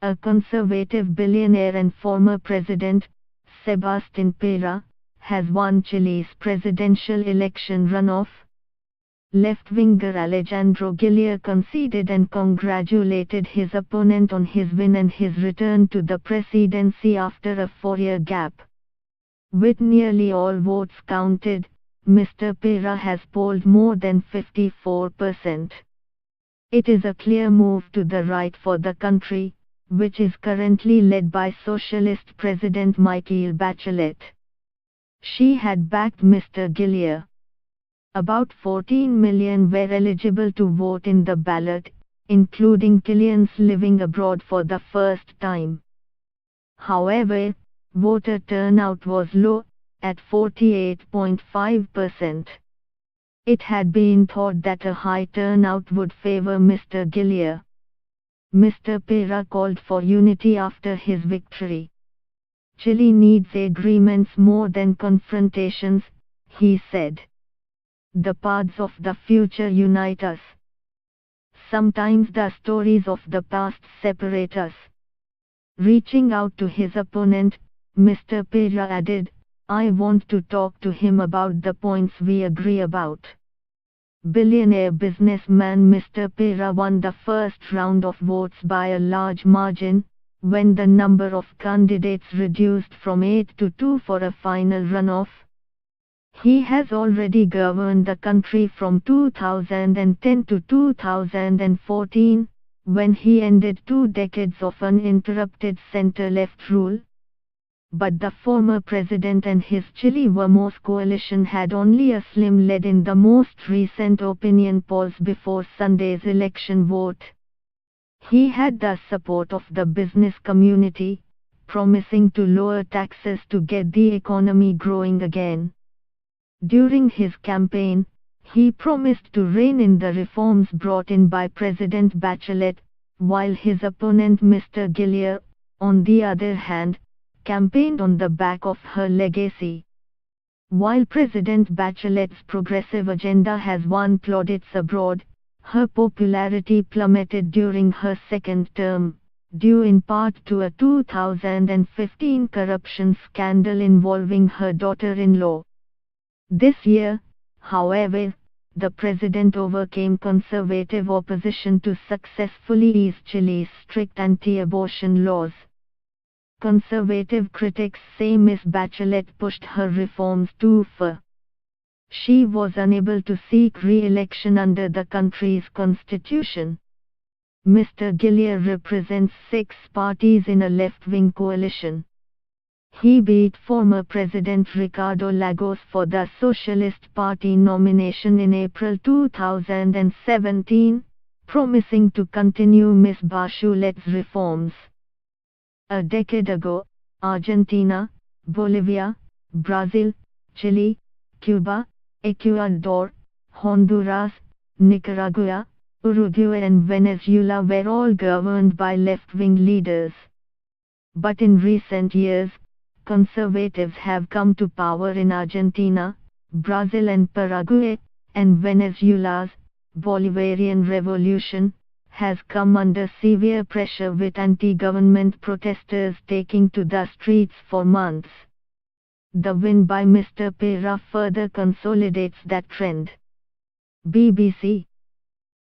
A conservative billionaire and former president, Sebastián Piñera, has won Chile's presidential election runoff. Left-winger Alejandro Guillier conceded and congratulated his opponent on his win and his return to the presidency after a 4-year gap. With nearly all votes counted, Mr. Piñera has polled more than 54%. It is a clear move to the right for the country, which is currently led by Socialist President Michelle Bachelet. She had backed Mr. Guillier. About 14 million were eligible to vote in the ballot, including Chileans living abroad for the first time. However, voter turnout was low, at 48.5%. It had been thought that a high turnout would favor Mr. Guillier. Mr. Piñera called for unity after his victory. Chile needs agreements more than confrontations, he said. The paths of the future unite us. Sometimes the stories of the past separate us. Reaching out to his opponent, Mr. Piñera added, "I want to talk to him about the points we agree about." Billionaire businessman Mr. Piñera won the first round of votes by a large margin, when the number of candidates reduced from 8 to 2 for a final runoff. He has already governed the country from 2010 to 2014, when he ended 2 decades of uninterrupted center-left rule. But the former president and his Chile Vamos coalition had only a slim lead in the most recent opinion polls before Sunday's election vote. He had the support of the business community, promising to lower taxes to get the economy growing again. During his campaign, he promised to rein in the reforms brought in by President Bachelet, while his opponent Mr. Guillier, on the other hand, campaigned on the back of her legacy. While President Bachelet's progressive agenda has won plaudits abroad, her popularity plummeted during her second term, due in part to a 2015 corruption scandal involving her daughter-in-law. This year, however, the president overcame conservative opposition to successfully ease Chile's strict anti-abortion laws. Conservative critics say Ms. Bachelet pushed her reforms too far. She was unable to seek re-election under the country's constitution. Mr. Guillier represents 6 parties in a left-wing coalition. He beat former President Ricardo Lagos for the Socialist Party nomination in April 2017, promising to continue Ms. Bachelet's reforms. A decade ago, Argentina, Bolivia, Brazil, Chile, Cuba, Ecuador, Honduras, Nicaragua, Uruguay and Venezuela were all governed by left-wing leaders. But in recent years, conservatives have come to power in Argentina, Brazil and Paraguay, and Venezuela's Bolivarian Revolution has come under severe pressure, with anti-government protesters taking to the streets for months. The win by Mr. Piñera further consolidates that trend. BBC